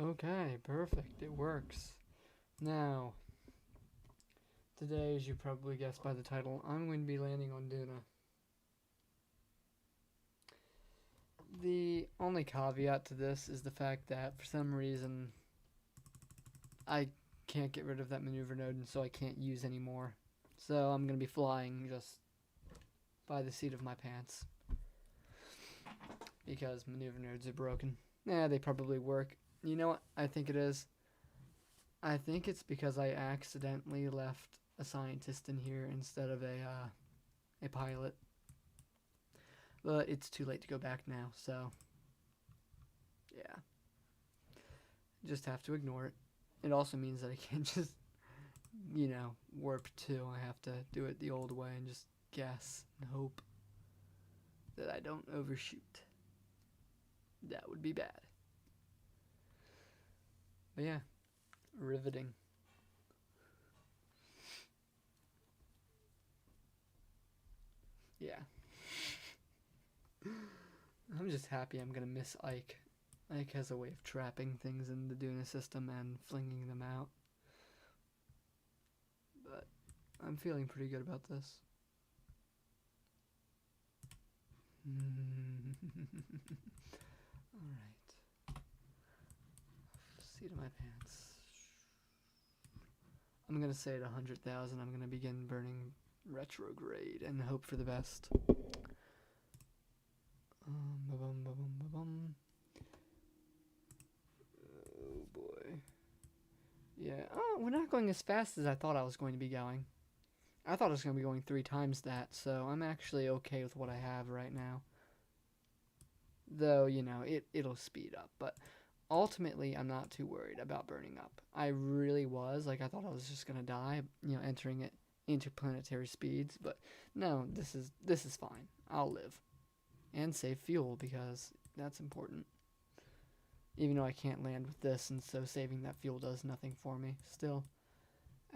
Okay, perfect. It works. Now, today, as you probably guessed by the title, I'm going to be landing on Dunna. The only caveat to this is the fact that for some reason I can't get rid of that maneuver node, and so I can't use anymore. So I'm going to be flying just by the seat of my pants because maneuver nodes are broken. Yeah, they probably work. You know what I think it is? I think it's because I accidentally left a scientist in here instead of a pilot. But it's too late to go back now, so yeah. Just have to ignore it. It also means that I can't just, warp too. I have to do it the old way and just guess and hope that I don't overshoot. That would be bad. But yeah, riveting. Yeah. I'm just happy I'm gonna miss Ike. Ike has a way of trapping things in the Duna system and flinging them out. But I'm feeling pretty good about this. Alright. Seat of my pants. I'm gonna say at 100,000 I'm gonna begin burning retrograde and hope for the best. Oh boy. Yeah. Oh, we're not going as fast as I thought I was going to be going. I thought I was going to be going 3 times that, so I'm actually okay with what I have right now. Though, it'll speed up, but ultimately I'm not too worried about burning up. I really was. I thought I was just going to die, entering it interplanetary speeds, but no, this is fine. I'll live. And save fuel because that's important. Even though I can't land with this, and so saving that fuel does nothing for me. Still,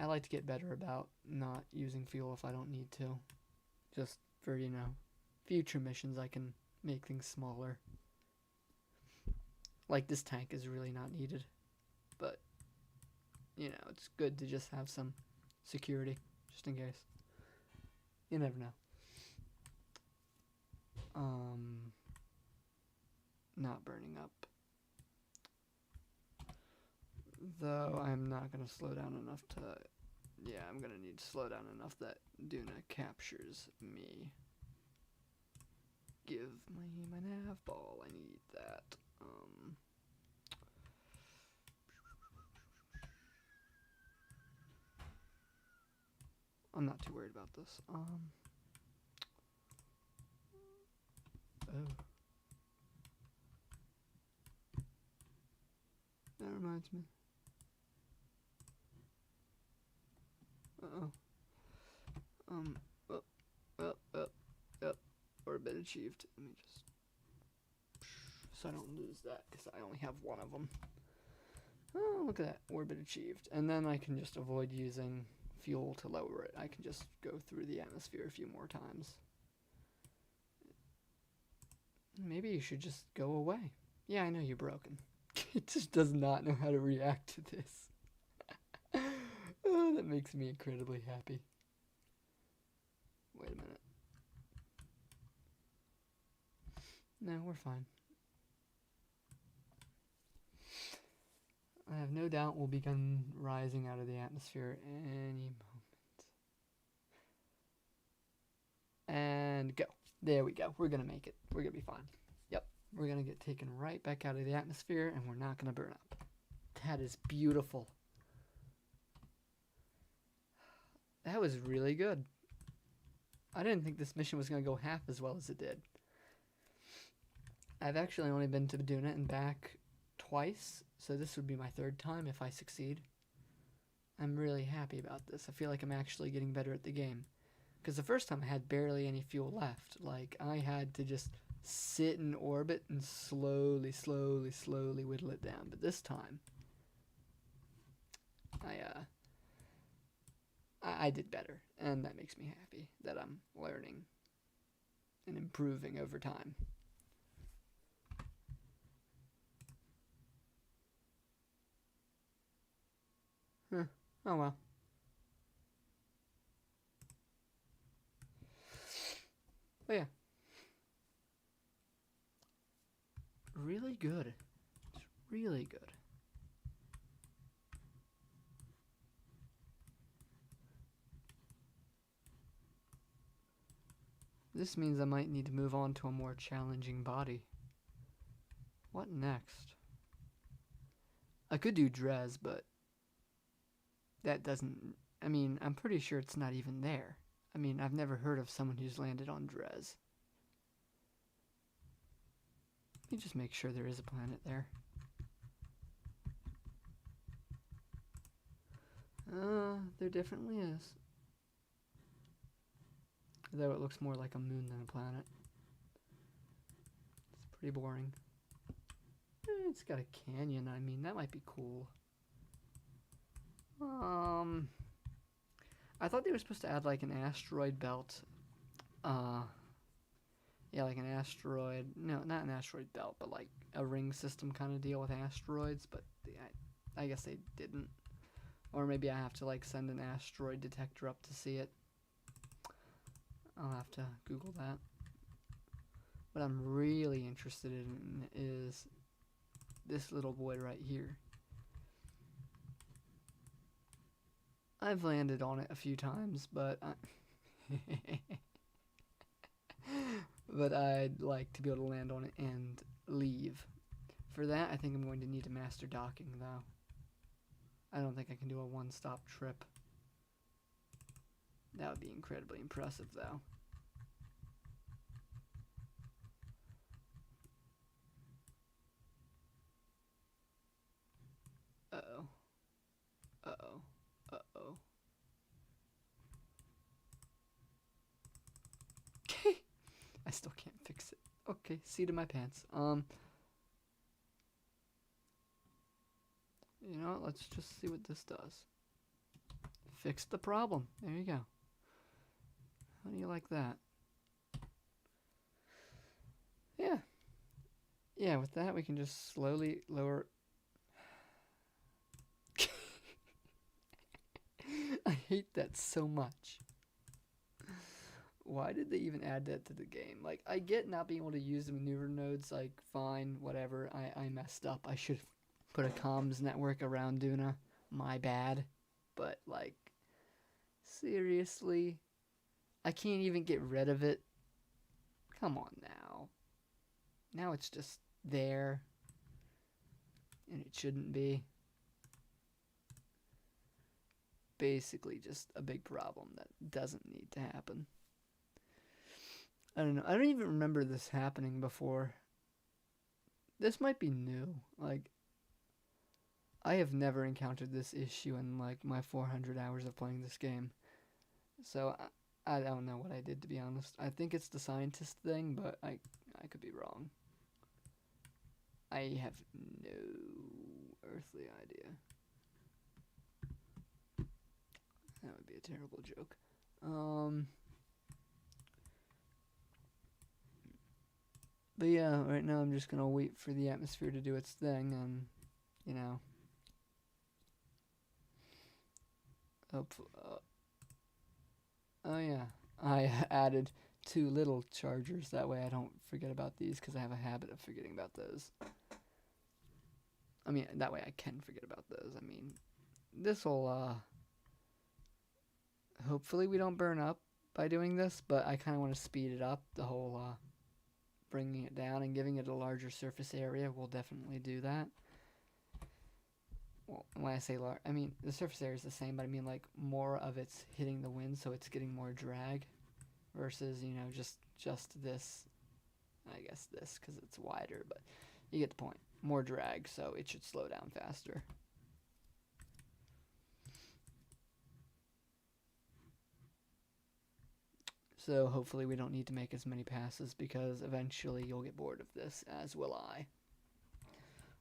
I like to get better about not using fuel if I don't need to. Just for, future missions I can make things smaller. Like this tank is really not needed. But, it's good to just have some security, just in case. You never know. Not burning up. Though I'm not going to slow down enough to... Yeah, I'm going to need to slow down enough that Dunna captures me. Give me my nav ball. I need that. I'm not too worried about this. Oh. That reminds me. Orbit achieved. Let me just... So I don't lose that, because I only have one of them. Oh, look at that. Orbit achieved. And then I can just avoid using fuel to lower it. I can just go through the atmosphere a few more times. Maybe you should just go away. Yeah, I know you're broken. It just does not know how to react to this. Oh, that makes me incredibly happy. Wait a minute. No, we're fine. I have no doubt we'll begin rising out of the atmosphere any moment. And go. There we go. We're going to make it. We're going to be fine. Yep. We're going to get taken right back out of the atmosphere, and we're not going to burn up. That is beautiful. That was really good. I didn't think this mission was going to go half as well as it did. I've actually only been to Dunna and back twice, so this would be my 3rd time if I succeed. I'm really happy about this. I feel like I'm actually getting better at the game. Because the first time I had barely any fuel left. Like, I had to just sit in orbit and slowly whittle it down. But this time, I did better. And that makes me happy that I'm learning and improving over time. Huh. Oh well. But yeah. Really good. It's really good. This means I might need to move on to a more challenging body. What next? I could do Drez, but that doesn't... I mean, I'm pretty sure it's not even there. I mean, I've never heard of someone who's landed on Drez. Let me just make sure there is a planet there. There definitely is. Though it looks more like a moon than a planet. It's pretty boring. It's got a canyon, I mean, that might be cool. I thought they were supposed to add like an asteroid belt. Yeah, like an asteroid. No, not an asteroid belt, but like a ring system kind of deal with asteroids. But I guess they didn't. Or maybe I have to like send an asteroid detector up to see it. I'll have to Google that. What I'm really interested in is this little boy right here. I've landed on it a few times, but but I'd like to be able to land on it and leave. For that, I think I'm going to need to master docking, though. I don't think I can do a one-stop trip. That would be incredibly impressive, though. Uh-oh. Uh-oh. Uh-oh. I still can't fix it. Okay, seat in my pants. You know what? Let's just see what this does. Fix the problem. There you go. How do you like that? Yeah. Yeah, with that we can just slowly lower... I hate that so much. Why did they even add that to the game? Like, I get not being able to use the maneuver nodes, like, fine, whatever. I messed up. I should have put a comms network around Dunna. My bad. But, like, seriously? I can't even get rid of it? Come on now. Now it's just there. And it shouldn't be. Basically just a big problem that doesn't need to happen. I don't know. I don't even remember this happening before. This might be new. Like, I have never encountered this issue in, like, my 400 hours of playing this game. So, I don't know what I did, to be honest. I think it's the scientist thing, but I could be wrong. I have no earthly idea. That would be a terrible joke. But yeah, right now I'm just gonna wait for the atmosphere to do its thing, and, you know. Oh yeah, I added 2 little chargers, that way I don't forget about these, because I have a habit of forgetting about those. I mean, that way I can forget about those. I mean, this'll, hopefully we don't burn up by doing this, but I kind of want to speed it up, the whole, bringing it down and giving it a larger surface area will definitely do that. Well, when I say large, I mean the surface area is the same, but I mean like more of it's hitting the wind, so it's getting more drag, versus, you know, just this. I guess this because it's wider, but you get the point. More drag, so it should slow down faster. So hopefully we don't need to make as many passes, because eventually you'll get bored of this, as will I.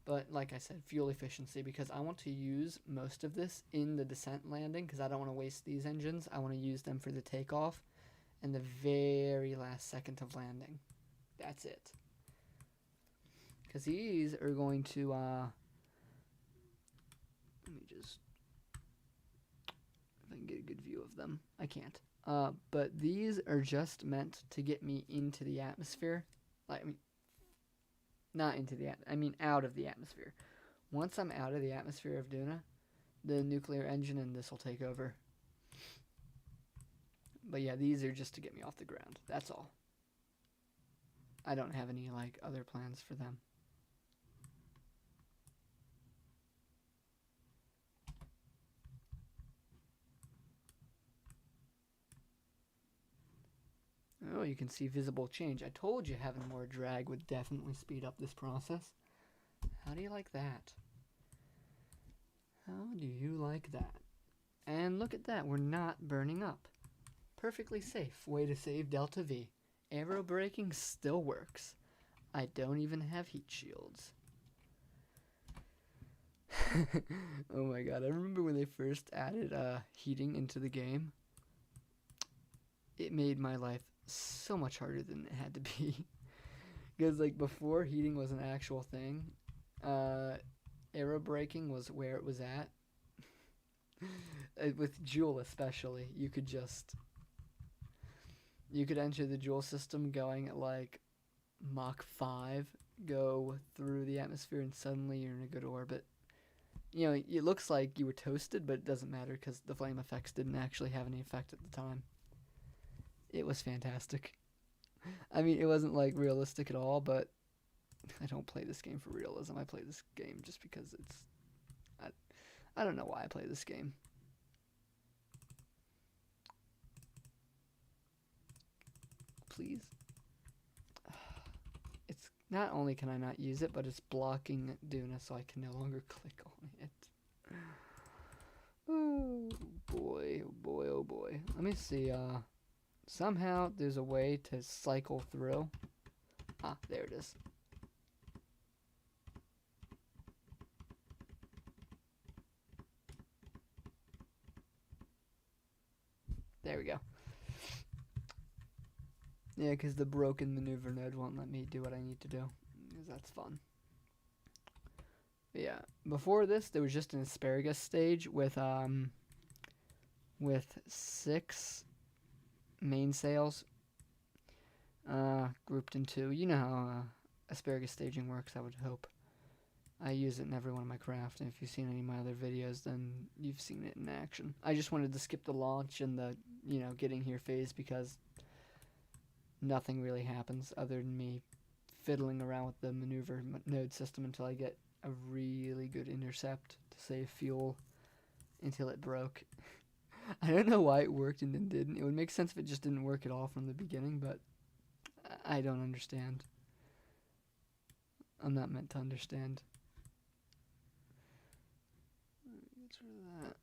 But like I said, fuel efficiency, because I want to use most of this in the descent landing, because I don't want to waste these engines. I want to use them for the takeoff and the very last second of landing. That's it. Because these are going to, let me just if I can get a good view of them. I can't. But these are just meant to get me into the atmosphere. Like, I mean, not into the I mean out of the atmosphere. Once I'm out of the atmosphere of Dunna, the nuclear engine and this will take over. But yeah, these are just to get me off the ground. That's all. I don't have any like other plans for them. Oh, you can see visible change. I told you having more drag would definitely speed up this process. How do you like that? How do you like that? And look at that, we're not burning up. Perfectly safe way to save Delta V. Aero braking still works. I don't even have heat shields. Oh my god, I remember when they first added heating into the game. It made my life so much harder than it had to be. Because like before heating was an actual thing, aero braking was where it was at. With Joule especially, you could enter the Joule system going at like Mach 5, go through the atmosphere, and suddenly you're in a good orbit. You know, it looks like you were toasted, but it doesn't matter because the flame effects didn't actually have any effect at the time. It was fantastic. I mean, it wasn't like realistic at all, but I don't play this game for realism. I play this game just because it's... I don't know why I play this game. Please. It's not only can I not use it, but it's blocking Dunna, so I can no longer click on it. Oh boy, oh boy, oh boy. Let me see, somehow there's a way to cycle through. Ah, there it is. There we go. Yeah, because the broken maneuver node won't let me do what I need to do. Because that's fun. But yeah, before this, there was just an asparagus stage with 6 mainsails grouped into, you know how asparagus staging works, I would hope. I use it in every one of my craft, and if you've seen any of my other videos, then you've seen it in action. I just wanted to skip the launch and the, getting here phase because nothing really happens other than me fiddling around with the maneuver node system until I get a really good intercept to save fuel until it broke. I don't know why it worked and then didn't. It would make sense if it just didn't work at all from the beginning, but I don't understand. I'm not meant to understand.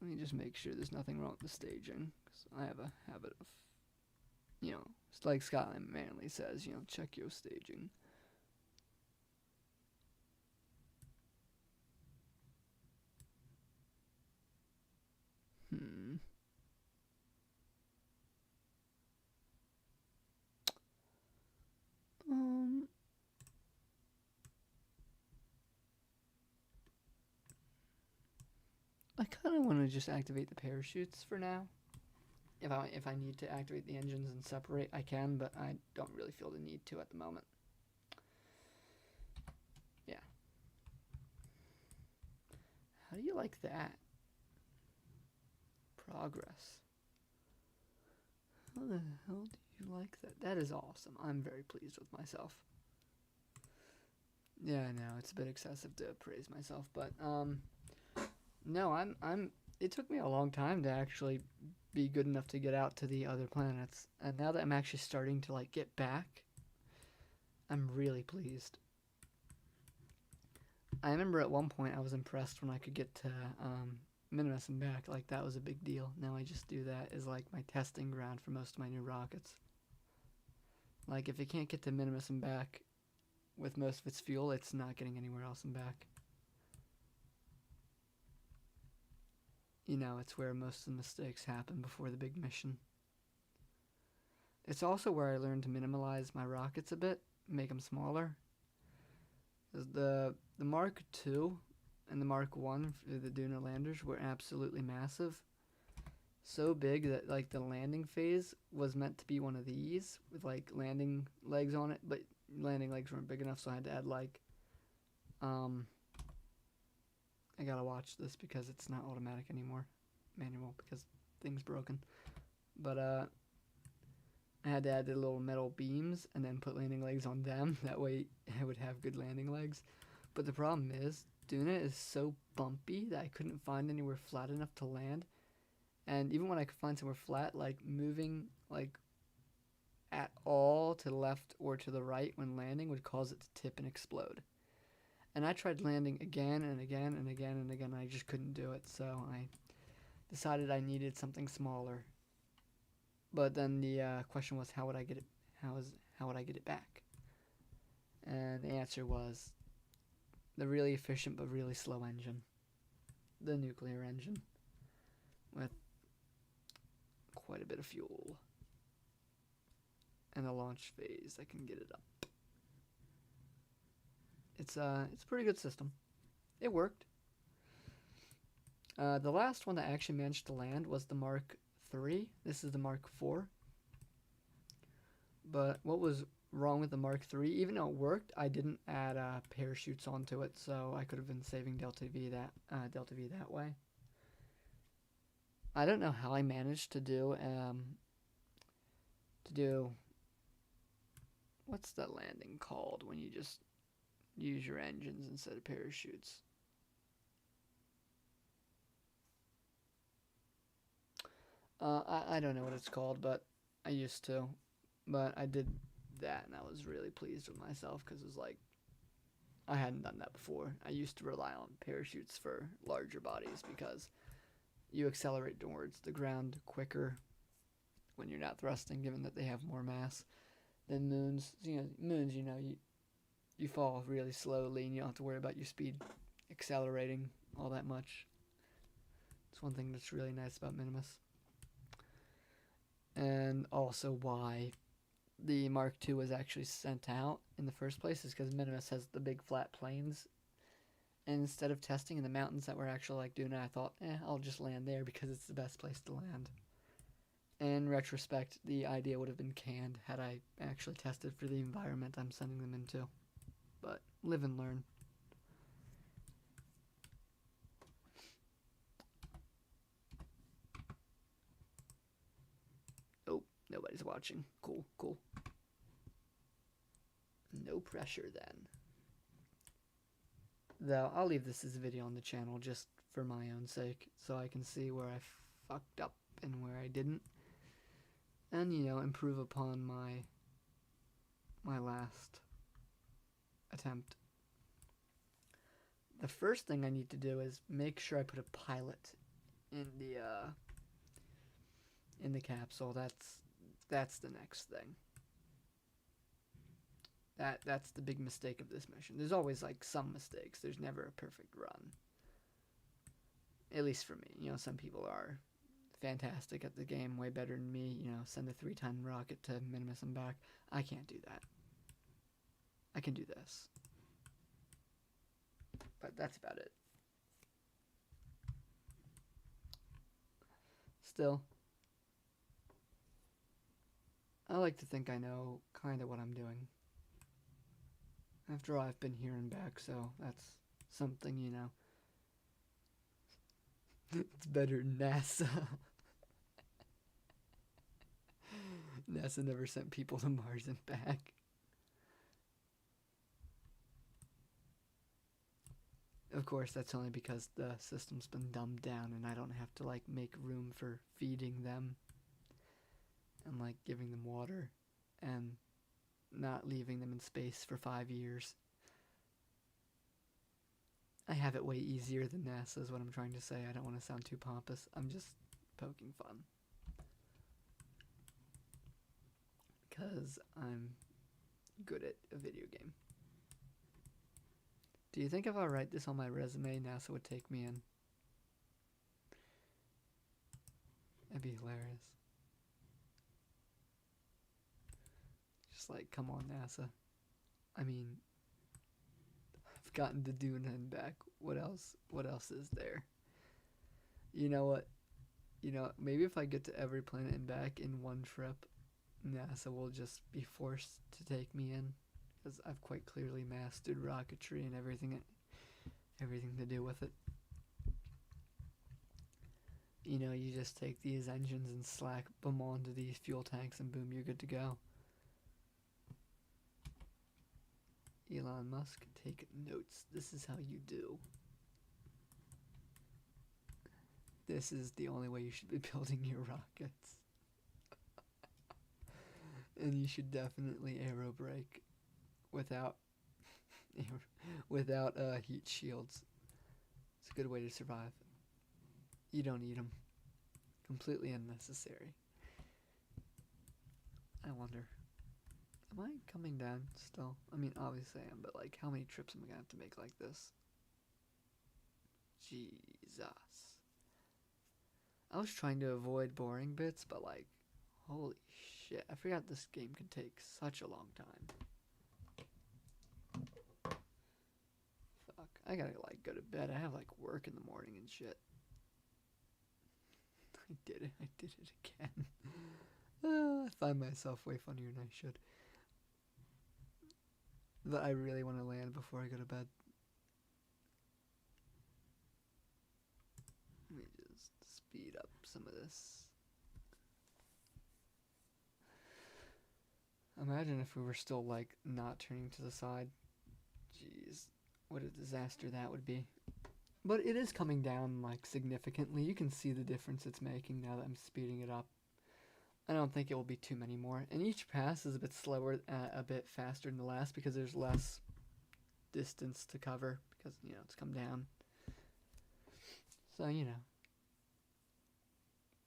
Let me just make sure there's nothing wrong with the staging, because I have a habit of, it's like Scotland Manley says, check your staging. I kind of want to just activate the parachutes for now. If I need to activate the engines and separate, I can, but I don't really feel the need to at the moment. Yeah. How do you like that? Progress. How the hell do you like that? That is awesome. I'm very pleased with myself. Yeah, I know, it's a bit excessive to praise myself, but no, it took me a long time to actually be good enough to get out to the other planets. And now that I'm actually starting to get back, I'm really pleased. I remember at one point I was impressed when I could get to Minimus and back. Like, that was a big deal. Now I just do that as my testing ground for most of my new rockets. Like, if it can't get to Minimus and back with most of its fuel, it's not getting anywhere else and back. It's where most of the mistakes happen before the big mission. It's also where I learned to minimalize my rockets a bit, make them smaller. The Mark II and the Mark I for the Dunna landers were absolutely massive. so big that like the landing phase was meant to be one of these with like landing legs on it, but landing legs weren't big enough, so I had to add like um I gotta watch this because it's not automatic anymore, manual, because things broken. But I had to add the little metal beams and then put landing legs on them. That way I would have good landing legs. But the problem is, Dunna is so bumpy that I couldn't find anywhere flat enough to land. And even when I could find somewhere flat, like moving like at all to the left or to the right when landing would cause it to tip and explode. And I tried landing again and again and again and again, and I just couldn't do it. So I decided I needed something smaller. But then the question was, how would I get it? How would I get it back? And the answer was the really efficient but really slow engine, the nuclear engine, with quite a bit of fuel and a launch phase that can get it up. It's a pretty good system. It worked. The last one that I actually managed to land was the Mark III. This is the Mark IV. But what was wrong with the Mark III? Even though it worked, I didn't add parachutes onto it, so I could have been saving Delta V that way. I don't know how I managed to do what's the landing called when you just use your engines instead of parachutes. I don't know what it's called, but I used to. But I did that, and I was really pleased with myself because it was like I hadn't done that before. I used to rely on parachutes for larger bodies because you accelerate towards the ground quicker when you're not thrusting, given that they have more mass than moons. Moons, you fall really slowly, and you don't have to worry about your speed accelerating all that much. It's one thing that's really nice about Minimus. And also why the Mark II was actually sent out in the first place is because Minimus has the big flat plains. And instead of testing in the mountains that we're actually like doing, I thought, I'll just land there because it's the best place to land. In retrospect, the idea would have been canned had I actually tested for the environment I'm sending them into. But live and learn. Oh, nobody's watching. Cool. No pressure then. Though, I'll leave this as a video on the channel just for my own sake, so I can see where I fucked up and where I didn't. And, improve upon my last attempt. The first thing I need to do is make sure I put a pilot in the capsule. That's the next thing. That's the big mistake of this mission. There's always like some mistakes. There's never a perfect run. At least for me. Some people are fantastic at the game, way better than me. Send a 3-ton rocket to Minimus and back. I can't do that. I can do this. But that's about it. Still, I like to think I know kind of what I'm doing. After all, I've been here and back, so that's something, It's better than NASA. NASA never sent people to Mars and back. Of course, that's only because the system's been dumbed down and I don't have to, make room for feeding them and, giving them water and not leaving them in space for 5 years. I have it way easier than NASA is what I'm trying to say. I don't want to sound too pompous. I'm just poking fun. Because I'm good at a video game. Do you think if I write this on my resume, NASA would take me in? That'd be hilarious. Just come on, NASA. I mean, I've gotten to Dunna and back. What else is there? You know what? You know, maybe if I get to every planet and back in one trip, NASA will just be forced to take me in, because I've quite clearly mastered rocketry and everything to do with it. You know, you just take these engines and slack them onto these fuel tanks, and boom, you're good to go. Elon Musk, take notes. This is how you do. This is the only way you should be building your rockets. And you should definitely aero brake without heat shields. It's a good way to survive. You don't need them. Completely unnecessary. I wonder, am I coming down still? I mean, obviously I am, but like, how many trips am I gonna have to make like this? Jesus. I was trying to avoid boring bits, but like, holy shit, I forgot this game can take such a long time. Fuck, I gotta like go to bed. I have like work in the morning and shit. I did it again. I find myself way funnier than I should. But I really want to land before I go to bed. Let me just speed up some of this. Imagine if we were still like not turning to the side. Jeez, what a disaster that would be. But it is coming down like significantly. You can see the difference it's making now that I'm speeding it up. I don't think it will be too many more. And each pass is a bit slower, a bit faster than the last because there's less distance to cover because, you know, it's come down. So, you know,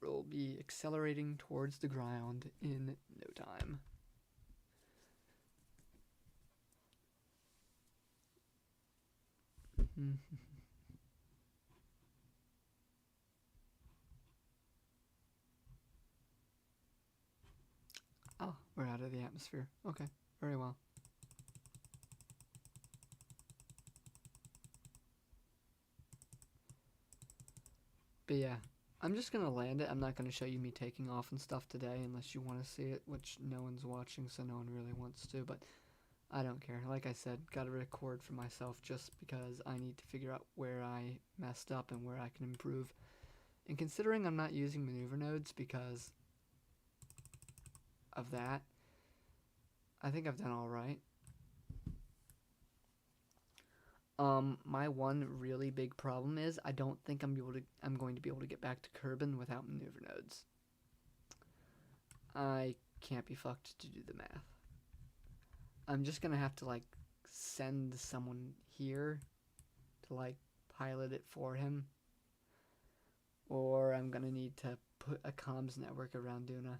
we'll be accelerating towards the ground in no time. Oh, we're out of the atmosphere. Okay, very well. But yeah, I'm just gonna land it. I'm not gonna show you me taking off and stuff today unless you want to see it, which no one's watching, so no one really wants to, but I don't care. Like I said, gotta record for myself just because I need to figure out where I messed up and where I can improve. And considering I'm not using maneuver nodes because of that, I think I've done alright. My one really big problem is I don't think I'm going to be able to get back to Kerbin without maneuver nodes. I can't be fucked to do the math. I'm just gonna have to like send someone here to like pilot it for him, or I'm gonna need to put a comms network around Dunna,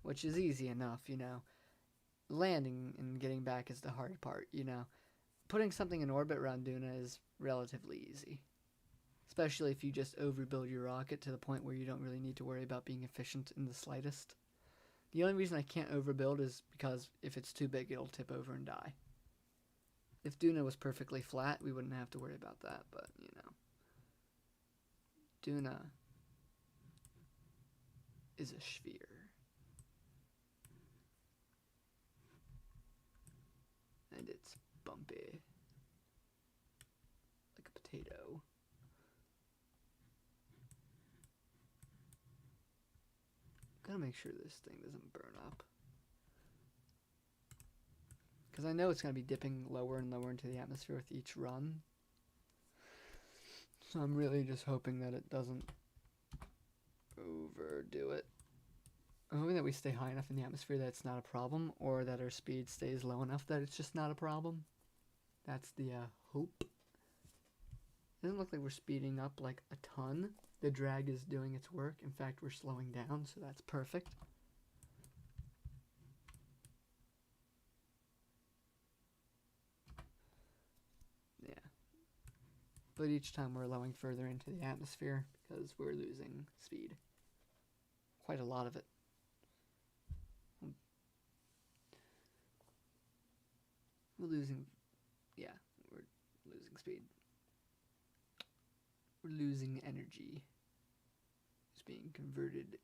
which is easy enough, you know. Landing and getting back is the hard part, you know. Putting something in orbit around Dunna is relatively easy, especially if you just overbuild your rocket to the point where you don't really need to worry about being efficient in the slightest. The only reason I can't overbuild is because if it's too big, it'll tip over and die. If Dunna was perfectly flat, we wouldn't have to worry about that, but, you know. Dunna is a sphere. And it's bumpy. Like a potato. Gotta make sure this thing doesn't burn up. Because I know it's going to be dipping lower and lower into the atmosphere with each run. So I'm really just hoping that it doesn't overdo it. I'm hoping that we stay high enough in the atmosphere that it's not a problem, or that our speed stays low enough that it's just not a problem. That's the hope. It doesn't look like we're speeding up like a ton. The drag is doing its work. In fact, we're slowing down, so that's perfect. Yeah. But each time we're allowing further into the atmosphere because we're losing speed. Quite a lot of it. We're losing speed. We're losing energy. It's It's being converted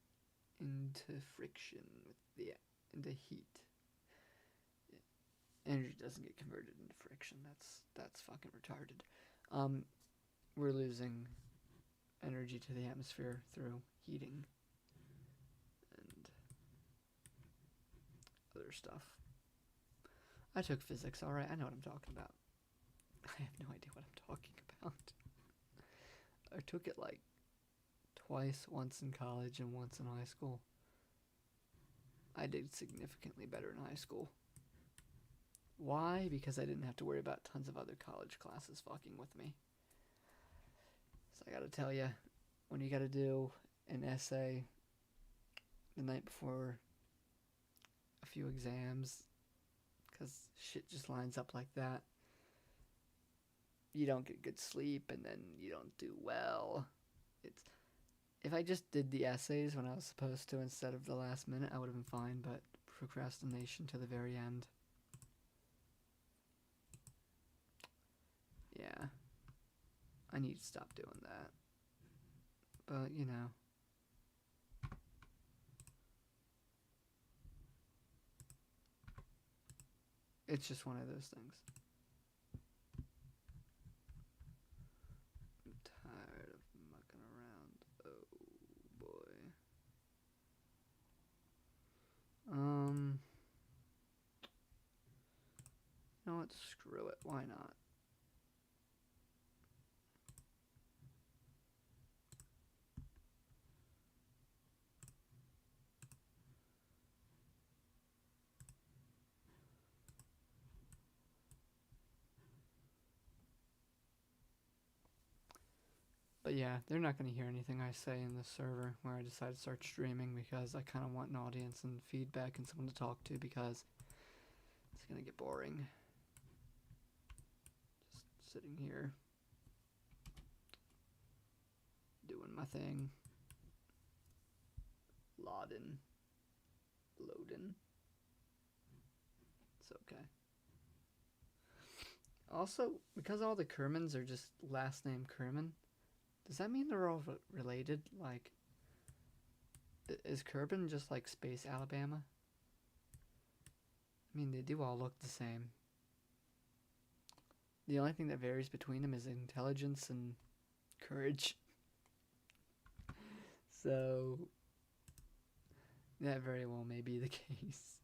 into friction into heat. Energy doesn't get converted into friction. That's fucking retarded. We're losing energy to the atmosphere through heating and other stuff. I took physics, alright, I know what I'm talking about. I have no idea what I'm talking about. I took it like twice, once in college and once in high school. I did significantly better in high school. Why? Because I didn't have to worry about tons of other college classes fucking with me. So I gotta tell you, when you gotta do an essay the night before a few exams, because shit just lines up like that, you don't get good sleep and then you don't do well. If I just did the essays when I was supposed to instead of the last minute, I would have been fine, but procrastination to the very end. Yeah. I need to stop doing that. But, you know. It's just one of those things. I'm tired of mucking around. Oh, boy. You know what? Screw it. Why not? But yeah, they're not going to hear anything I say in this server where I decide to start streaming because I kind of want an audience and feedback and someone to talk to because it's going to get boring. Just sitting here doing my thing. Loading. It's okay. Also, because all the Kermans are just last name Kerman, does that mean they're all related? Like, is Kerbin just like Space Alabama? I mean, they do all look the same. The only thing that varies between them is intelligence and courage. So, that very well may be the case.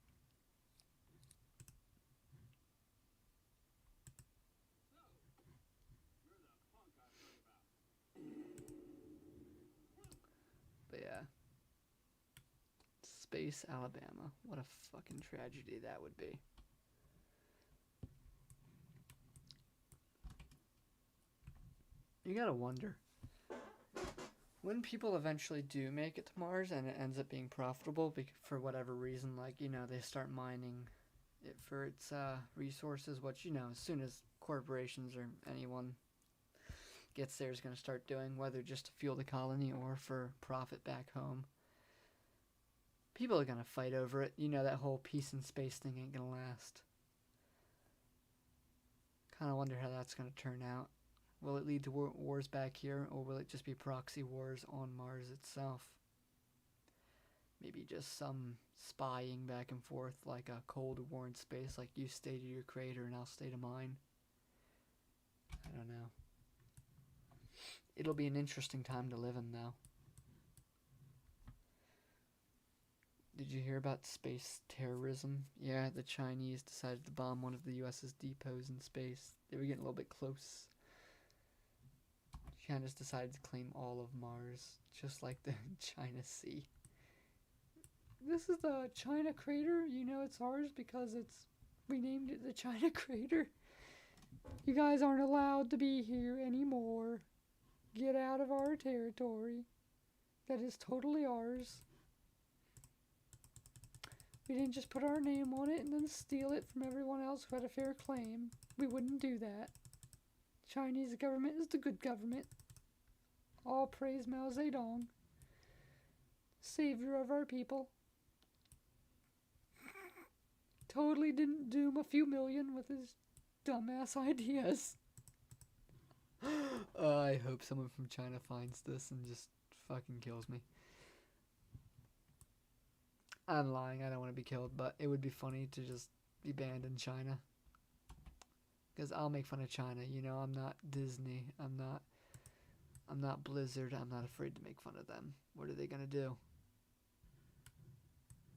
But yeah. Space Alabama. What a fucking tragedy that would be. You gotta wonder. When people eventually do make it to Mars and it ends up being profitable for whatever reason, like, you know, they start mining it for its resources, which, you know, as soon as corporations or anyone gets there is going to start doing, whether just to fuel the colony or for profit back home. People are going to fight over it. You know, that whole peace in space thing ain't going to last. Kind of wonder how that's going to turn out. Will it lead to wars back here, or will it just be proxy wars on Mars itself? Maybe just some spying back and forth, like a Cold War in space, like you stay to your crater and I'll stay to mine. I don't know. It'll be an interesting time to live in, though. Did you hear about space terrorism? Yeah, the Chinese decided to bomb one of the US's depots in space. They were getting a little bit close. China's decided to claim all of Mars, just like the China Sea. This is the China Crater. You know it's ours because we named it the China Crater. You guys aren't allowed to be here anymore. Get out of our territory. That is totally ours. We didn't just put our name on it and then steal it from everyone else who had a fair claim. We wouldn't do that. Chinese government is the good government. All praise Mao Zedong, savior of our people. Totally didn't doom a few million with his dumbass ideas. I hope someone from China finds this and just fucking kills me. I'm lying. I don't want to be killed, but it would be funny to just be banned in China. Because I'll make fun of China. You know, I'm not Disney. I'm not Blizzard. I'm not afraid to make fun of them. What are they gonna do?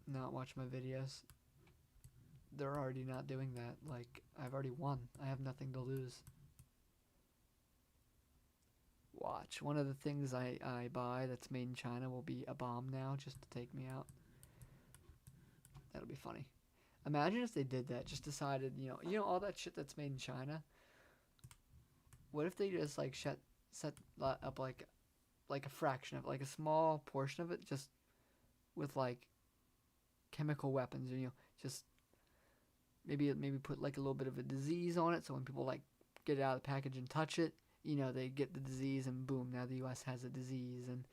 Not watch my videos? They're already not doing that. Like, I've already won. I have nothing to lose. Watch. One of the things I buy that's made in China will be a bomb now just to take me out. That'll be funny. Imagine if they did that. Just decided, you know all that shit that's made in China. What if they just like set up like a fraction of like a small portion of it just with like chemical weapons, just maybe put like a little bit of a disease on it, so when people like get it out of the package and touch it, they get the disease, and boom, now the U.S. has a disease, and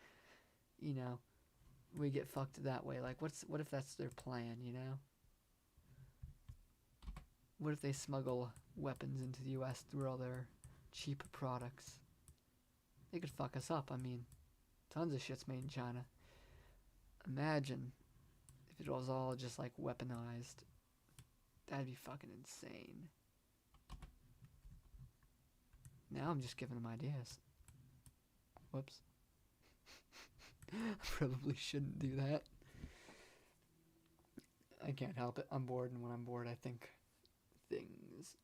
we get fucked that way. Like, what if that's their plan? What if they smuggle weapons into the U.S. through all their cheap products? They could fuck us up. I mean, tons of shit's made in China. Imagine if it was all just like weaponized. That'd be fucking insane. Now I'm just giving them ideas. Whoops. I probably shouldn't do that. I can't help it. I'm bored, and when I'm bored, I think things.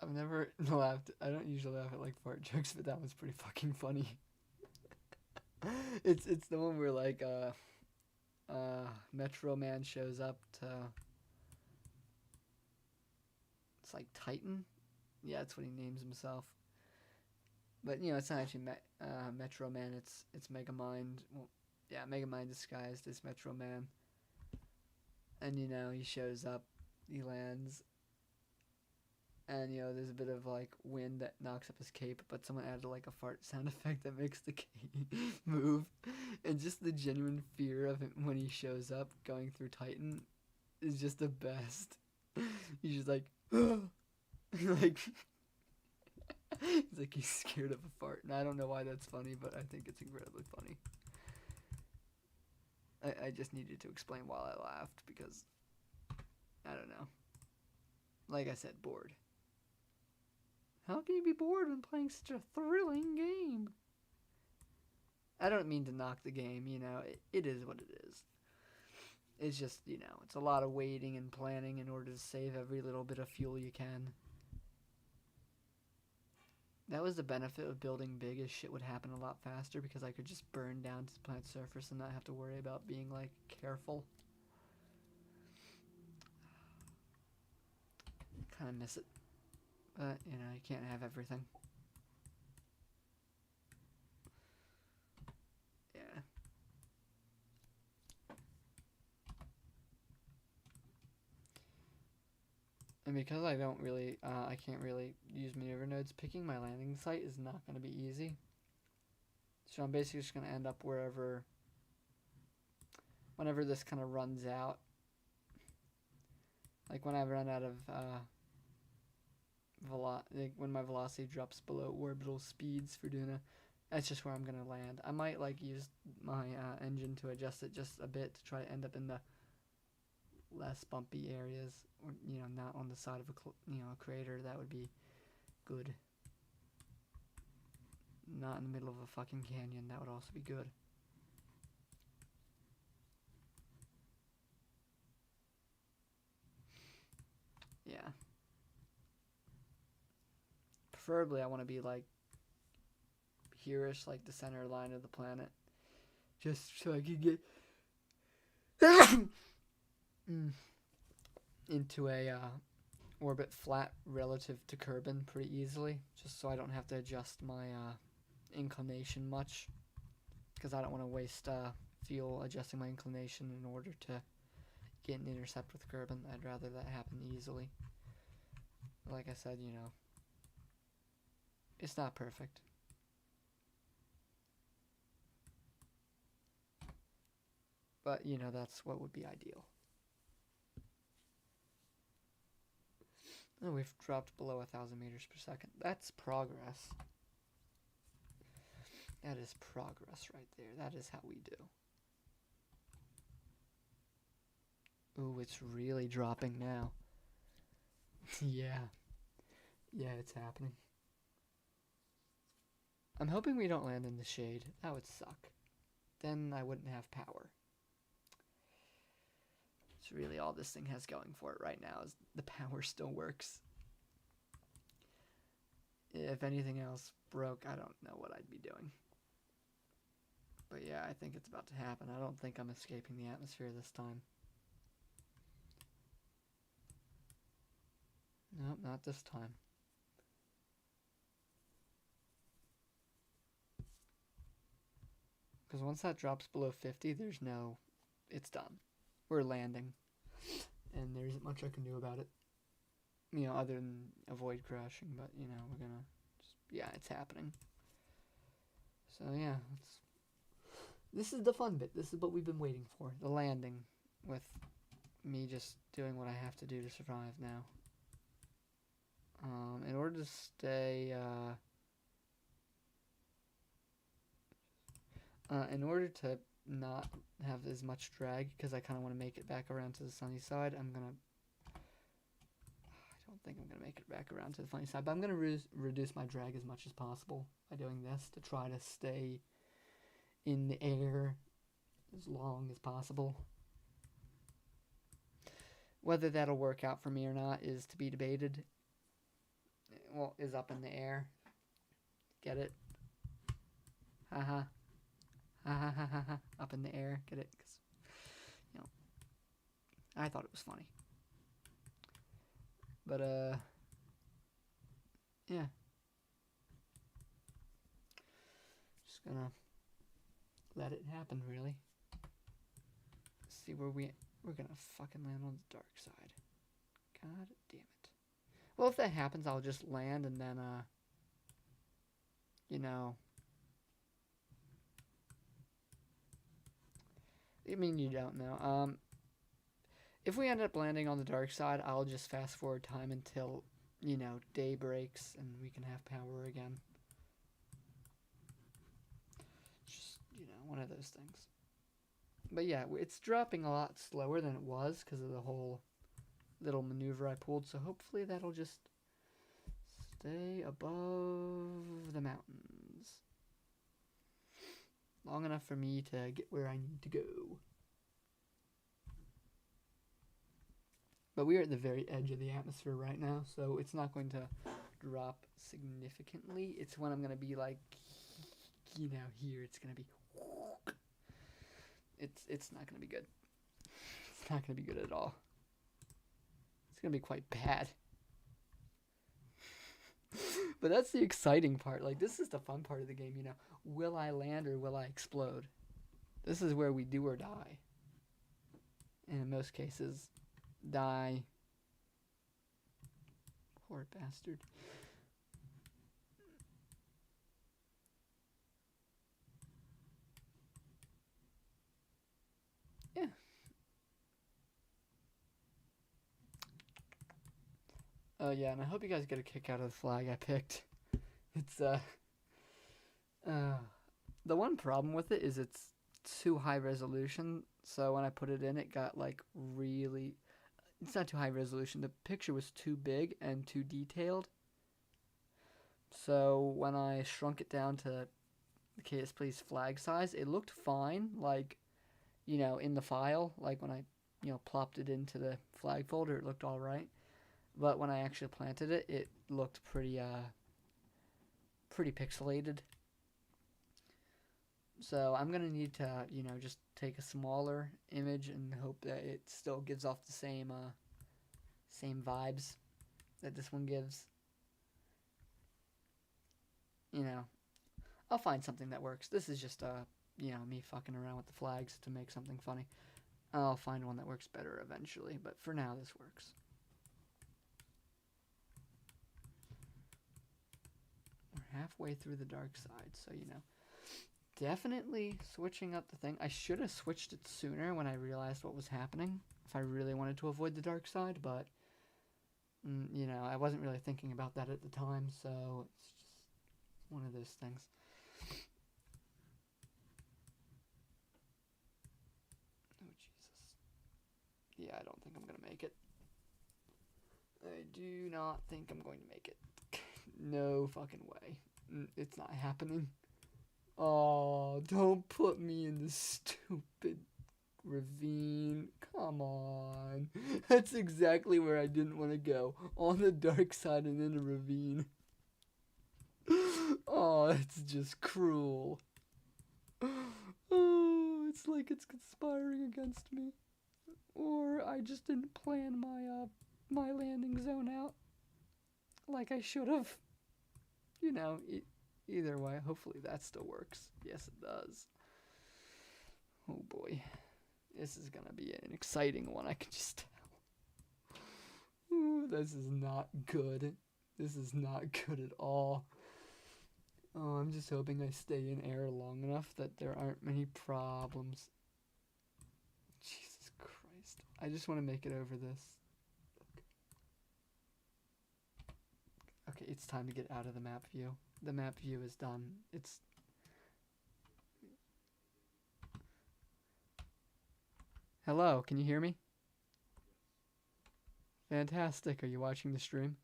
I've never laughed. I don't usually laugh at like fart jokes, but that was pretty fucking funny. It's the one where like Metro Man shows up to. It's like Titan. Yeah, that's what he names himself. But it's not actually Metro Man. It's Megamind. Well, yeah, Megamind disguised as Metro Man. And he shows up. He lands. And there's a bit of like wind that knocks up his cape, but someone added like a fart sound effect that makes the cape move. And just the genuine fear of him when he shows up going through Titan is just the best. He's just like, like, it's like he's scared of a fart. And I don't know why that's funny, but I think it's incredibly funny. I just needed to explain while I laughed because I don't know. Like I said, bored. How can you be bored when playing such a thrilling game? I don't mean to knock the game, it is what it is. It's just, it's a lot of waiting and planning in order to save every little bit of fuel you can. That was the benefit of building big, is shit would happen a lot faster because I could just burn down to the planet's surface and not have to worry about being, like, careful. Kind of miss it. But, you can't have everything. Yeah. And because I don't really, I can't really use maneuver nodes, picking my landing site is not going to be easy. So I'm basically just going to end up whenever this kind of runs out. Like when I run out of, when my velocity drops below orbital speeds for Dunna, that's just where I'm going to land. I might like use my engine to adjust it just a bit to try to end up in the less bumpy areas, or not on the side of a crater. That would be good. Not in the middle of a fucking canyon. That would also be good. Yeah. Preferably I want to be like here-ish, like the center line of the planet, just so I could get into a orbit flat relative to Kerbin pretty easily, just so I don't have to adjust my inclination much, because I don't want to waste fuel adjusting my inclination in order to get an intercept with Kerbin. I'd rather that happen easily. Like I said, It's not perfect. But, you know, that's what would be ideal. Oh, we've dropped below 1,000 meters per second. That's progress. That is progress right there. That is how we do. Ooh, it's really dropping now. Yeah. Yeah, it's happening. I'm hoping we don't land in the shade. That would suck. Then I wouldn't have power. It's really all this thing has going for it right now is the power still works. If anything else broke, I don't know what I'd be doing. But yeah, I think it's about to happen. I don't think I'm escaping the atmosphere this time. Nope, not this time. Because once that drops below 50, there's no... It's done. We're landing. And there isn't much I can do about it. You know, other than avoid crashing. But, you know, we're gonna... Just, yeah, it's happening. So, yeah. This is the fun bit. This is what we've been waiting for. The landing. With me just doing what I have to do to survive now. In order to stay... in order to not have as much drag, because I kind of want to make it back around to the sunny side, I don't think I'm going to make it back around to the funny side, but I'm going to reduce my drag as much as possible by doing this to try to stay in the air as long as possible. Whether that'll work out for me or not is to be debated. Well, is up in the air. Get it? Haha. Up in the air, get it? 'Cause, you know, I thought it was funny. But, yeah. Just gonna let it happen, really. See where we're gonna fucking land on the dark side. God damn it. Well, if that happens, I'll just land and then, you know... I mean, you don't know. If we end up landing on the dark side, I'll just fast forward time until, you know, day breaks and we can have power again. Just, you know, one of those things. But yeah, it's dropping a lot slower than it was because of the whole little maneuver I pulled. So hopefully that'll just stay above the mountains. Long enough for me to get where I need to go. But we are at the very edge of the atmosphere right now, so it's not going to drop significantly. It's when I'm going to be like, you know, here, it's going to be... It's not going to be good. It's not going to be good at all. It's going to be quite bad. But that's the exciting part. Like, this is the fun part of the game, you know. Will I land or will I explode? This is where we do or die. And in most cases, die. Poor bastard. Yeah. Yeah, and I hope you guys get a kick out of the flag I picked. It's, the one problem with it is it's too high resolution, so when I put it in, it got, like, really... It's not too high resolution. The picture was too big and too detailed. So when I shrunk it down to the KS Please flag size, it looked fine, like, you know, in the file. Like, when I, you know, plopped it into the flag folder, it looked alright. But when I actually planted it, it looked pretty pixelated. So I'm going to need to, you know, just take a smaller image and hope that it still gives off the same vibes that this one gives. You know, I'll find something that works. This is just, you know, me fucking around with the flags to make something funny. I'll find one that works better eventually, but for now this works. Alright. We're halfway through the dark side, so you know. Definitely switching up the thing. I should have switched it sooner when I realized what was happening, if I really wanted to avoid the dark side, but you know, I wasn't really thinking about that at the time, so it's just one of those things. Oh, Jesus. Yeah, I don't think I'm gonna make it. I do not think I'm going to make it. No fucking way. It's not happening. Oh, don't put me in this stupid ravine. Come on. That's exactly where I didn't want to go. On the dark side and in a ravine. Oh, it's just cruel. Oh, it's like it's conspiring against me. Or I just didn't plan my landing zone out like I should have. You know, either way, hopefully that still works. Yes, it does. Oh boy. This is gonna be an exciting one, I can just tell. Ooh, this is not good. This is not good at all. Oh, I'm just hoping I stay in air long enough that there aren't many problems. Jesus Christ. I just want to make it over this. Okay, it's time to get out of the map view. The map view is done. It's... Hello, can you hear me? Fantastic. Are you watching the stream?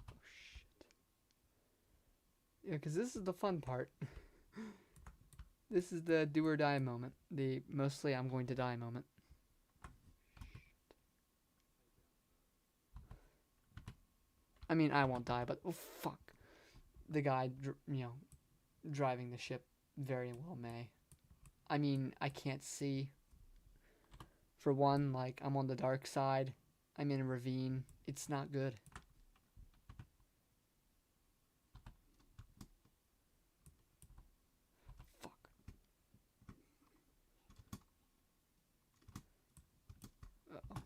Oh, shit. Yeah, because this is the fun part. This is the do or die moment. The mostly I'm going to die moment. I mean, I won't die, but oh, fuck. The guy, driving the ship very well may. I mean, I can't see. For one, like, I'm on the dark side. I'm in a ravine. It's not good. Fuck. Uh-oh.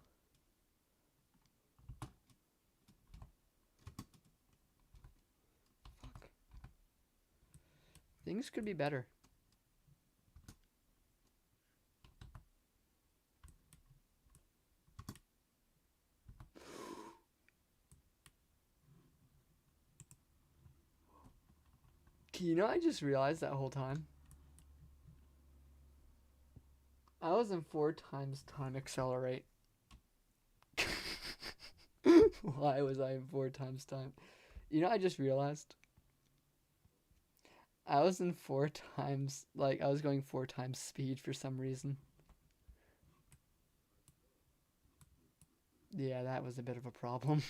Fuck. Things could be better. You know, I just realized that whole time. I was in 4 times time accelerate. Why was I in 4 times time? You know, I just realized. I was in 4 times, like, I was going 4 times speed for some reason. Yeah, that was a bit of a problem.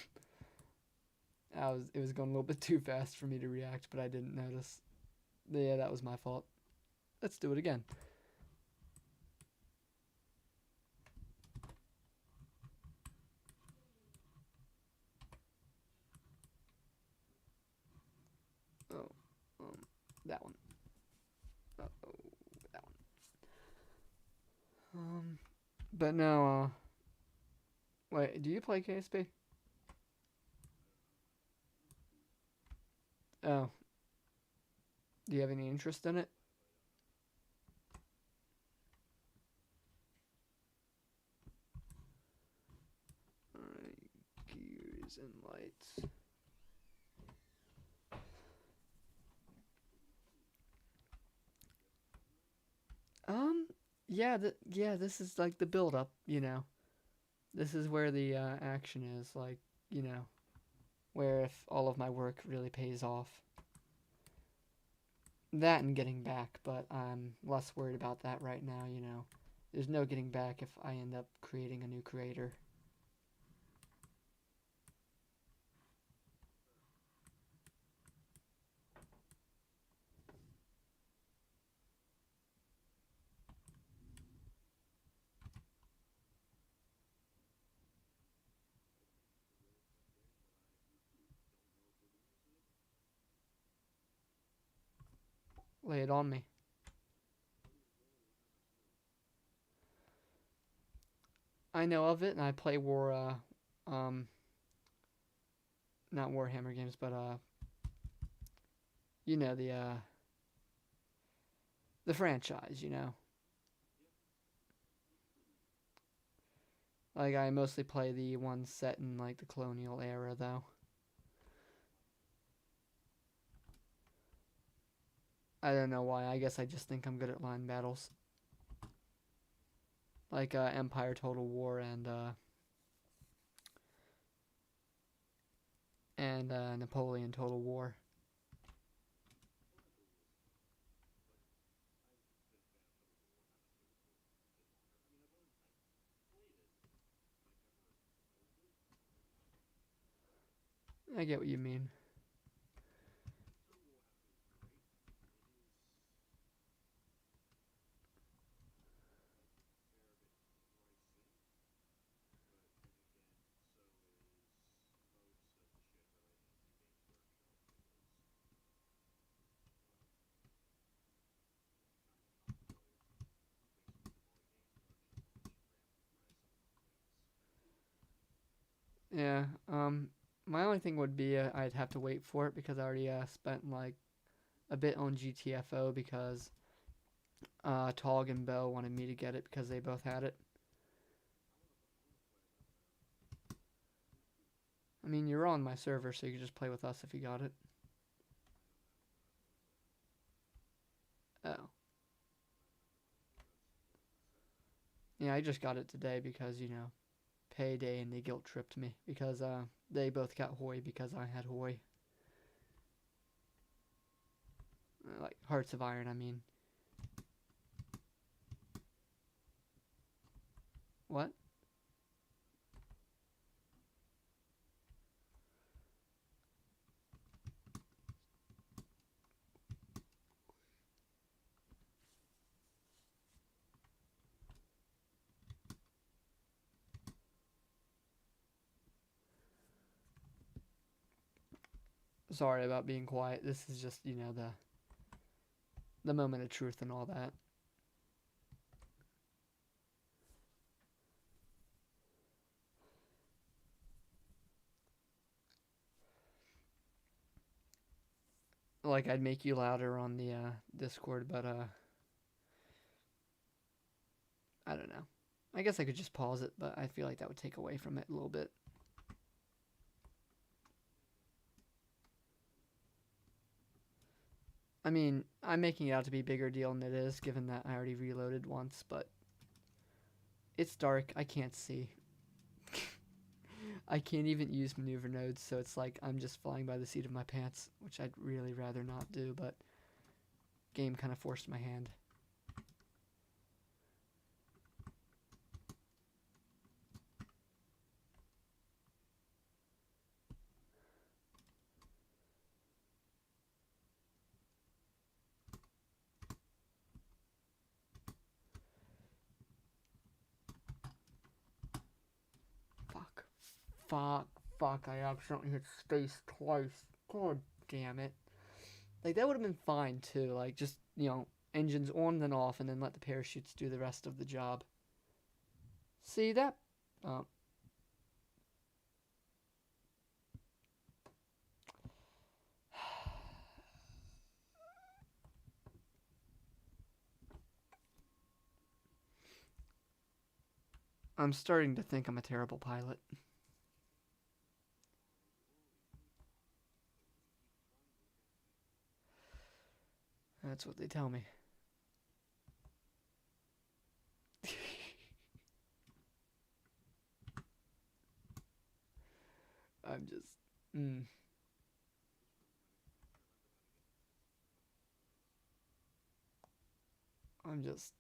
It was going a little bit too fast for me to react, but I didn't notice. Yeah, that was my fault. Let's do it again. Oh, that one. Uh-oh, that one. But no, wait, do you play KSP? Oh. Do you have any interest in it? Alright, gears and lights. Yeah, this is like the build up, you know. This is where the action is, like, you know, where if all of my work really pays off. That and getting back, but I'm less worried about that right now, you know. There's no getting back if I end up creating a new creator. Lay it on me. I know of it, and I play War, not Warhammer games, but you know the franchise, you know. Like I mostly play the ones set in like the colonial era though. I don't know why. I guess I just think I'm good at line battles. Like Empire Total War and Napoleon Total War. I get what you mean. Yeah. My only thing would be I'd have to wait for it because I already spent like a bit on GTFO because Tog and Bell wanted me to get it because they both had it. I mean, you're on my server, so you could just play with us if you got it. Oh. Yeah, I just got it today because, you know, payday and they guilt tripped me because they both got Hoy because I had Hoy. Like Hearts of Iron, I mean. What? Sorry about being quiet. This is just, you know, the moment of truth and all that. Like I'd make you louder on the Discord, but I don't know. I guess I could just pause it, but I feel like that would take away from it a little bit. I mean, I'm making it out to be a bigger deal than it is, given that I already reloaded once, but it's dark. I can't see. I can't even use maneuver nodes, so it's like I'm just flying by the seat of my pants, which I'd really rather not do, but game kind of forced my hand. Fuck. Fuck. Fuck. I accidentally hit space twice. God damn it. Like, that would have been fine, too. Like, just, you know, engines on and off, and then let the parachutes do the rest of the job. See that? Oh. I'm starting to think I'm a terrible pilot. That's what they tell me. I'm just. I'm just.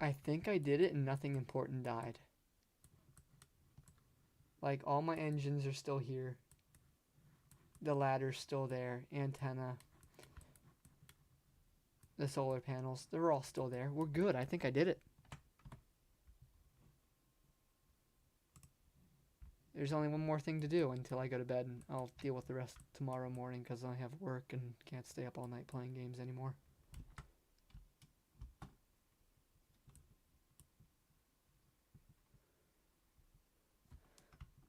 I think I did it and nothing important died. Like, all my engines are still here. The ladder's still there. Antenna. The solar panels. They're all still there. We're good. I think I did it. There's only one more thing to do until I go to bed, and I'll deal with the rest tomorrow morning because I have work and can't stay up all night playing games anymore.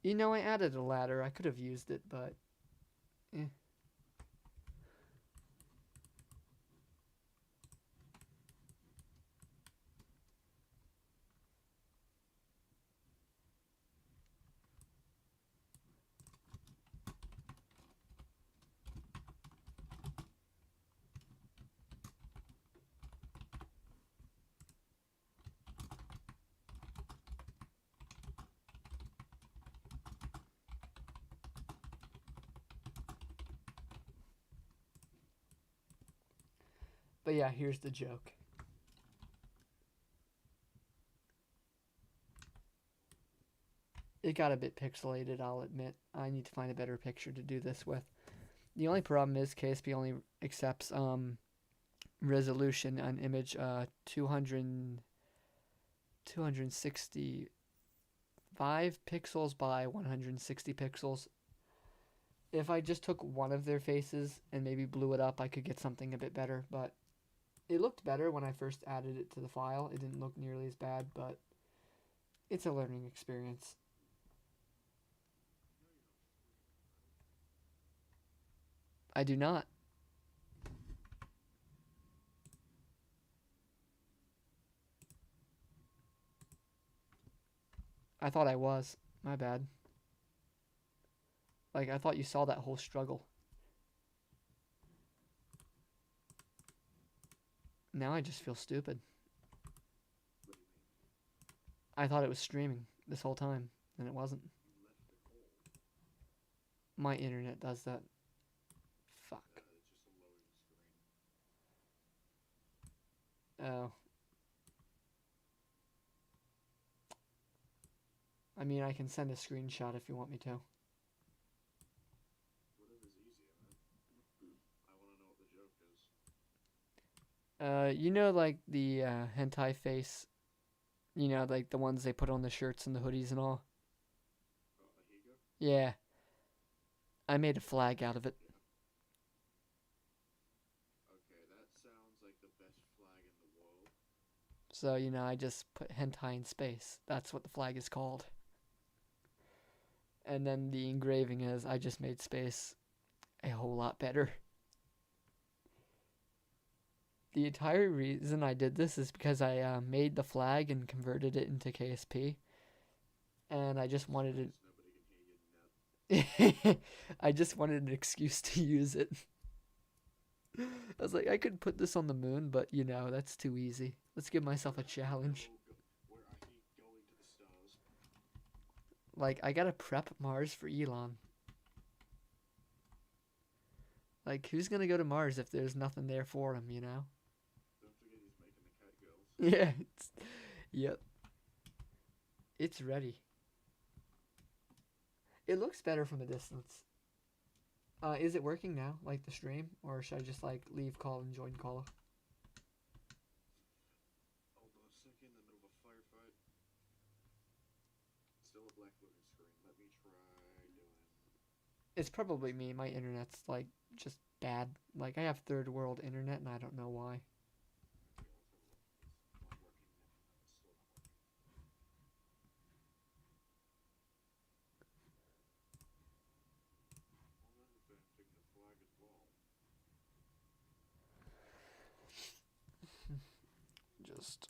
You know, I added a ladder. I could have used it, but... eh. But yeah, here's the joke. It got a bit pixelated, I'll admit. I need to find a better picture to do this with. The only problem is KSP only accepts resolution on image 265 pixels by 160 pixels. If I just took one of their faces and maybe blew it up, I could get something a bit better, but it looked better when I first added it to the file. It didn't look nearly as bad, but it's a learning experience. I do not. I thought I was. My bad. Like, I thought you saw that whole struggle. Now I just feel stupid. I thought it was streaming this whole time, and it wasn't. My internet does that. Fuck. Oh. I mean, I can send a screenshot if you want me to. You know, like the hentai face, you know, like the ones they put on the shirts and the hoodies and all. Yeah, I made a flag out of it. So, you know, I just put hentai in space. That's what the flag is called. And then the engraving is I just made space a whole lot better. The entire reason I did this is because I made the flag and converted it into KSP. And I just wanted it. I just wanted an excuse to use it. I was like, I could put this on the moon, but you know, that's too easy. Let's give myself a challenge. Like, I gotta prep Mars for Elon. Like, who's gonna go to Mars if there's nothing there for him, you know? Yeah. Yep. It's ready. It looks better from a distance. Is it working now, like the stream? Or should I just, like, leave call and join call? Hold on a second, in the middle of a firefight. Still a black loading screen. Let me try doing... It's probably me. My internet's, like, just bad. Like, I have third world internet and I don't know why. Just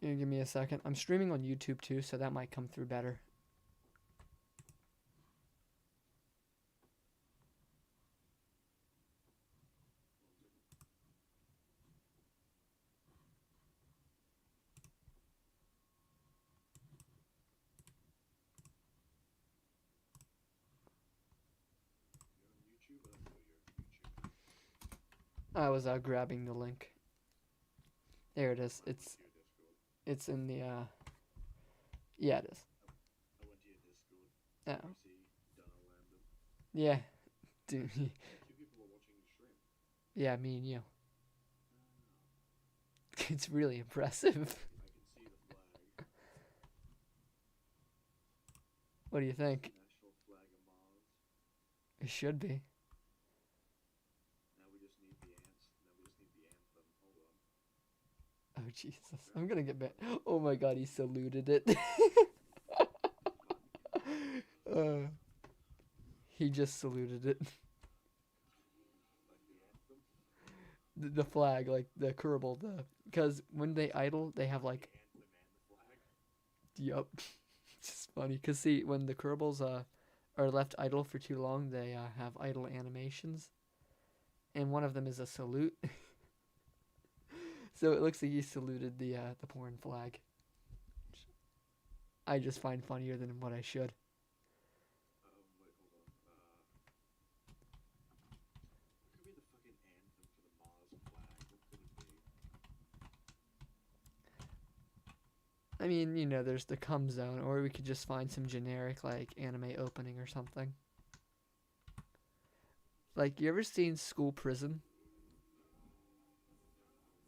you give me a second. I'm streaming on YouTube too, so that might come through better. I was grabbing the link. There it is. I went to your Discord. It's in the yeah, it is. I went to your Discord. Oh. You see Dunna Lambda. Yeah. Dude. Hey, two people are watching the stream. Yeah, me and you. Ah, It's really impressive. I can see the flag. What do you think? National flag of Mars. It should be. Now we just need the ants. Now we just need the anthem. Hold on. Oh Jesus. I'm gonna get back. Oh my god, he saluted it. uh, he just saluted it. Like the anthem. The flag, like the Kerbal, because when they idle, they have like, The anthem and the flag. yup. It's just funny, cause see, when the Kerbals are left idle for too long, they have idle animations, and one of them is a salute. So it looks like he saluted the porn flag. I just find funnier than what I should. Wait, hold on. What could be the fucking anthem for the Mars flag? What could it be? I mean, you know, there's the cum zone, or we could just find some generic like anime opening or something. Like, you ever seen School Prison?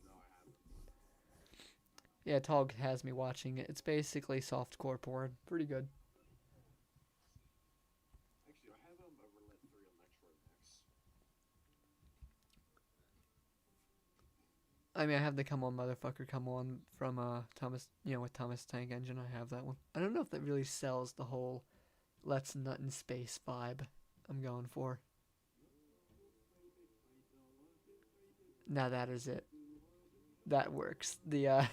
No, I haven't. Yeah, Tog has me watching it. It's basically softcore porn. Pretty good. Actually, I have a Roulette 3 Electro Mix. I mean, I have the Come On Motherfucker Come On from Thomas, with Thomas Tank Engine. I have that one. I don't know if that really sells the whole Let's Nut in Space vibe I'm going for. Now that is it. That works. The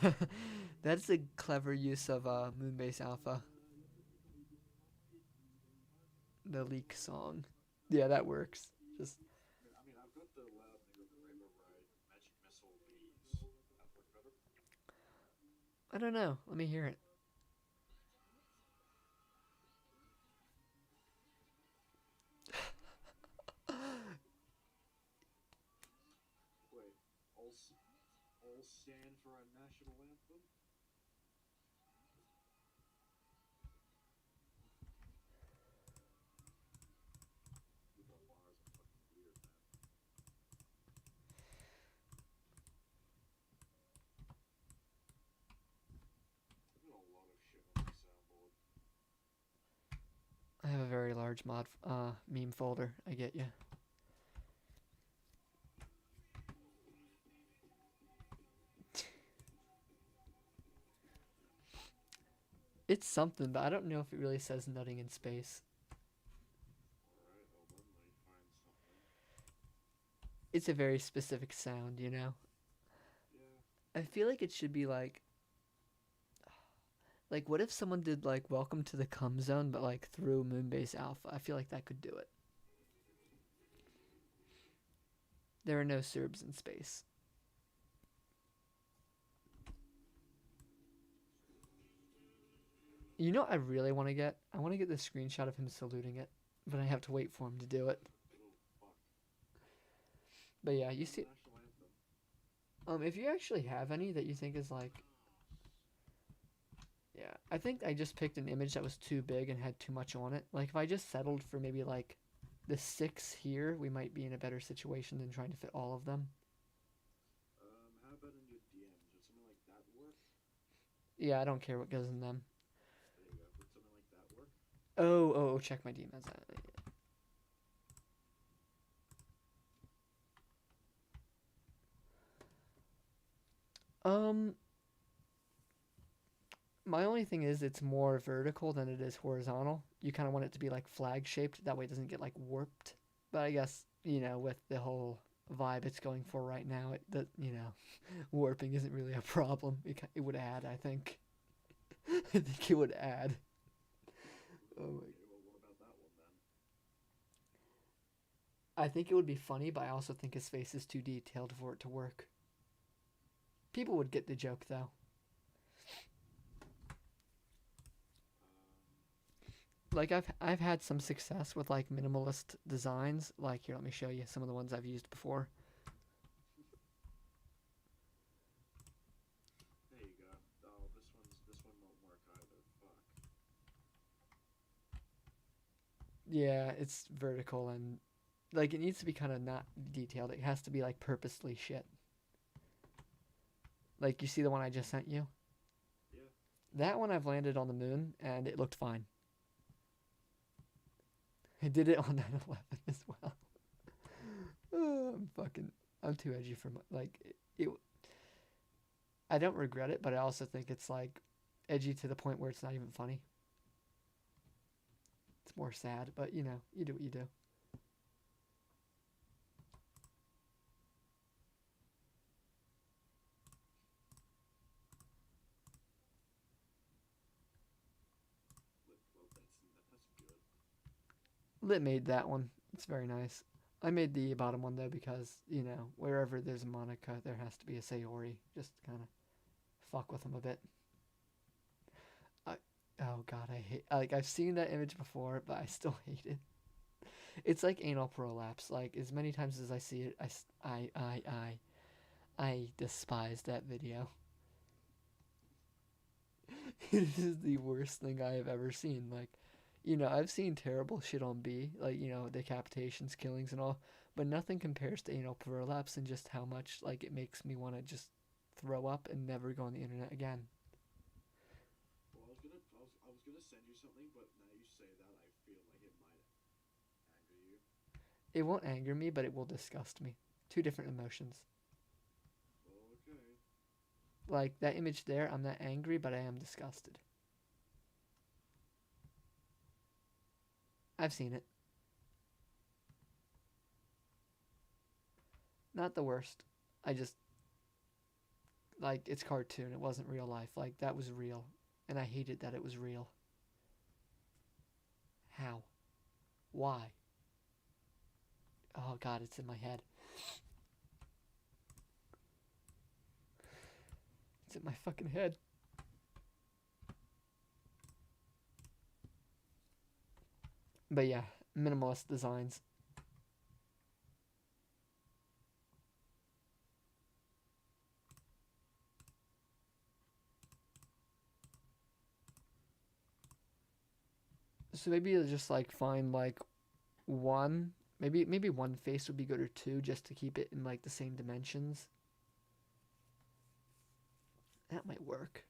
that's a clever use of Moonbase Alpha. The leak song. Yeah, that works. Just I mean, I've got the Loud Nigga Rainbow Ride Magic Missile Bees. That work better? I don't know. Let me hear it. Wait, all stand for our national anthem? People on Mars are fucking weird, man. I've got a lot of shit on my soundboard. I have a very large meme folder. I get you. It's something, but I don't know if it really says nutting in space. Alright, hold on, let me find something. It's a very specific sound, you know? Yeah. I feel like it should be like what if someone did like Welcome to the Cum Zone, but like through Moonbase Alpha? I feel like that could do it. There are no Serbs in space. You know what I really want to get? I want to get the screenshot of him saluting it, but I have to wait for him to do it. Oh, fuck. But yeah, you see, National anthem. if you actually have any that you think is like, yeah, I think I just picked an image that was too big and had too much on it. Like if I just settled for maybe like the 6 here, we might be in a better situation than trying to fit all of them. How about in your DMs? Would something like that work? Yeah, I don't care what goes in them. There you go. Would something like that work? Oh, check my demons. My only thing is it's more vertical than it is horizontal. You kind of want it to be like flag shaped. That way it doesn't get like warped. But I guess, with the whole vibe it's going for right now, warping isn't really a problem. It would add, I think. I think it would add. Oh my. Okay, well, what about that one then? I think it would be funny, but I also think his face is too detailed for it to work. People would get the joke though. Like I've had some success with like minimalist designs. Like here, let me show you some of the ones I've used before. Yeah, it's vertical and like it needs to be kind of not detailed. It has to be like purposely shit. Like you see the one I just sent you? Yeah. That one I've landed on the moon and it looked fine. I did it on 9/11 as well. I'm too edgy for like it. I don't regret it, but I also think it's like edgy to the point where it's not even funny. It's more sad, but you do what you do. Well, that's good. Lit made that one. It's very nice. I made the bottom one though because wherever there's a Monica, there has to be a Sayori. Just kind of fuck with them a bit. I, oh god, I hate. Like I've seen that image before, but I still hate it. It's like anal prolapse. Like as many times as I see it, I despise that video. It is the worst thing I have ever seen. Like, I've seen terrible shit on B, like, decapitations, killings, and all, but nothing compares to anal prolapse and just how much, like, it makes me want to just throw up and never go on the internet again. Well, I was gonna send you something, but now you say that, I feel like it might anger you. It won't anger me, but it will disgust me. Two different emotions. Okay. Like, that image there, I'm not angry, but I am disgusted. I've seen it. Not the worst. I just like it's cartoon. It wasn't real life. Like that was real, and I hated that it was real. How? Why? Oh god, it's in my head. It's in my fucking head. But yeah, minimalist designs. So maybe you'll just like find like one, maybe one face would be good or two just to keep it in like the same dimensions. That might work.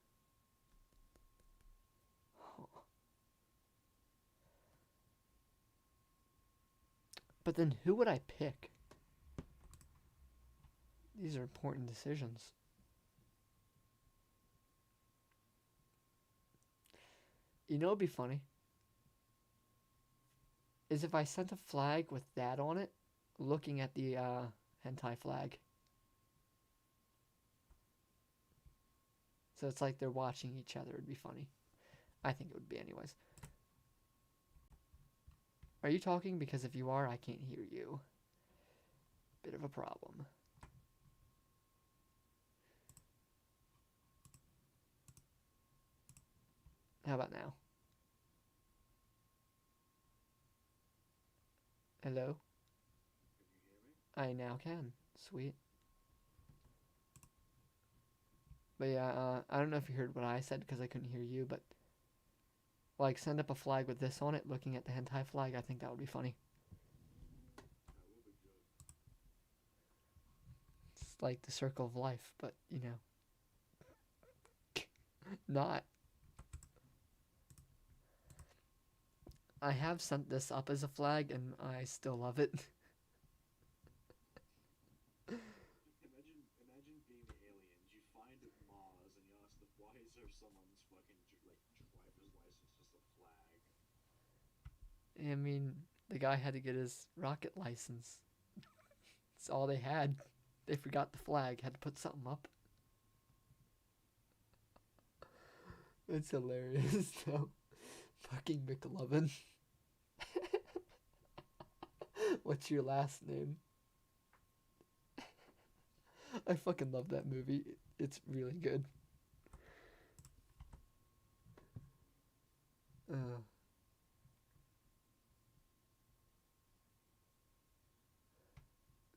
But then who would I pick? These are important decisions. You know, it'd be funny is if I sent a flag with that on it, looking at the hentai flag. So it's like they're watching each other. It'd be funny. I think it would be, anyways. Are you talking? Because if you are, I can't hear you. Bit of a problem. How about now? Hello? Can you hear me? I now can. Sweet. But yeah, I don't know if you heard what I said because I couldn't hear you, but like send up a flag with this on it, looking at the hentai flag. I think that would be funny. That will be good. It's like the circle of life, but not. I have sent this up as a flag, and I still love it. Imagine being aliens. You find Mars and you ask them, why is there someone's fucking driver's license just a flag? I mean, the guy had to get his rocket license. It's all they had. They forgot the flag, had to put something up. It's hilarious, though. Fucking McLovin. What's your last name? I fucking love that movie. It's really good. Uh,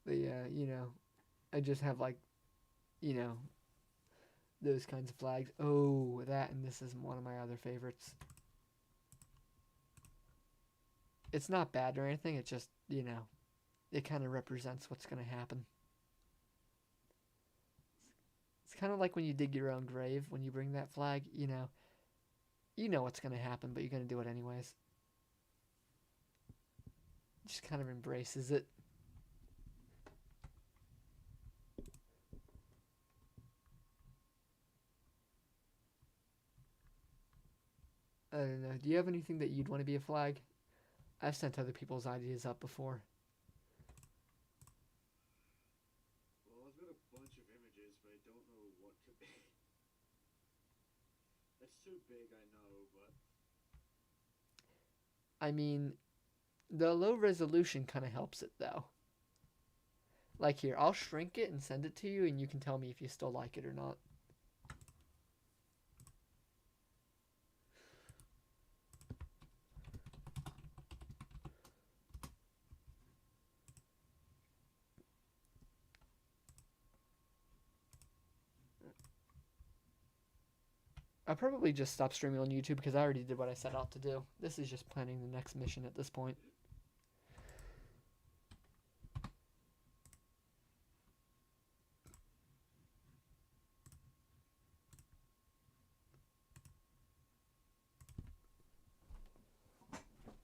but yeah, I just have like, you know, those kinds of flags. Oh, that and this is one of my other favorites. It's not bad or anything. It just, it kind of represents what's going to happen. It's kind of like when you dig your own grave, when you bring that flag, you know what's going to happen, but you're going to do it anyways. It just kind of embraces it. I don't know. Do you have anything that you'd want to be a flag? I've sent other people's ideas up before. Well, I've got a bunch of images, but I don't know what to be. It's too big, I know, but I mean, the low resolution kind of helps it though. Like here, I'll shrink it and send it to you, and you can tell me if you still like it or not. I'll probably just stop streaming on YouTube because I already did what I set out to do. This is just planning the next mission at this point.